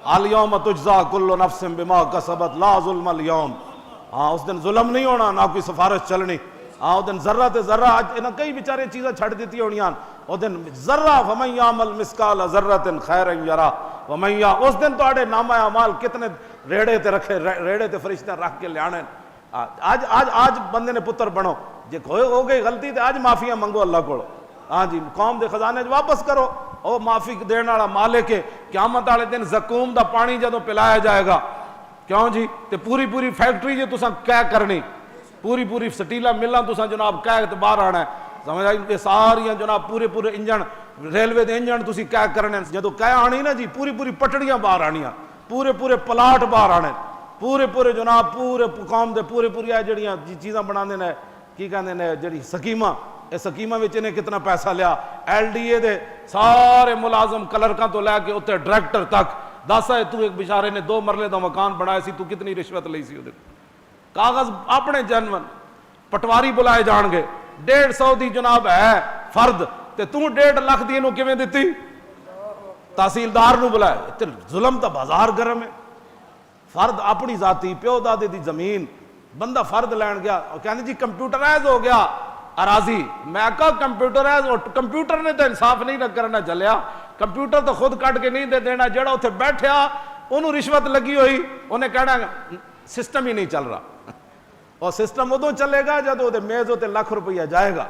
الیوم تجزا کل نفس بما کسبت لا ظلم الیوم. ہاں اس دن ظلم نہیں ہونا، نہ کوئی سفارش چلنی. ہاں اس دن ذرہ تے ذرہ، انہاں کئی بیچارے چیزیں چھڑ دیتی ہونیاں. اس دن ذرہ فمن یعمل مثقال ذرۃ خیرا یرہ ومن یعمل، اس دن تہاڈے نامہ اعمال کتنے ریڑے تے رکھے، ریڑے تے فرشتے رکھ کے لیانے. آج بندے نے پتر بنو، جے ہو گئی غلطی تے آج معافیاں منگو اللہ کو. ہاں جی قوم دے خزانے واپس کرو. او معافی دین والا مالک ہے. قیامت والے دن زقوم دا پانی جدوں پلایا جائے گا، کیوں جی تے پوری پوری فیکٹری جے تساں کیا کرنی، پوری پوری سٹیلا ملاں تساں جناب کہہ تے باہر آنا ہے. سمجھ آئی کہ ساریاں جناب پورے پورے انجن، ریلوے دے انجن تسی کیا کرنے، جدوں کہہ آنی نا جی پوری پوری پٹڑیاں باہر آنیاں، پورے پورے پلاٹ باہر آنے، پورے پورے جناب پورے قوم دے پورے پوری جڑیاں چیزاں بناندے نے، کی کہندے نے جڑی سکیماں، اس سکیماں وچ نے کتنا پیسہ لیا. ایل ڈی اے دے سارے ملازم کلرکاں تو لے کے اتنے ڈائریکٹر تک. دس ہے تو ایک بیچارے نے 2 مرلے دا مکان بنایا سی، تو کتنی رشوت لئی سی اودے. کاغذ اپنے جنون، پٹواری بلائے جان گے. 150 دی جناب ہے فرد تے تو 1.5 لاکھ دی انہوں کیویں دتی؟ تحصیلدار نو بلائے. تے ظلم تا بازار گرم ہے. فرد اپنی ذاتی پیو دادے دی زمین بندہ فرد لین گیا، کہنے جی کمپیوٹرائز ہو گیا اراضی. میں کہا کمپیوٹرائز، کمپیوٹر نے تو انصاف نہیں نہ کرنا چلیا. کمپیوٹر تو خود کٹ کے نہیں دے دینا، جڑا اتنے بیٹھیا انہوں رشوت لگی ہوئی، انہیں کہنا سسٹم ہی نہیں چل رہا. اور سسٹم ادو چلے گا جب وہ میز تے 1 لاکھ روپیہ جائے گا.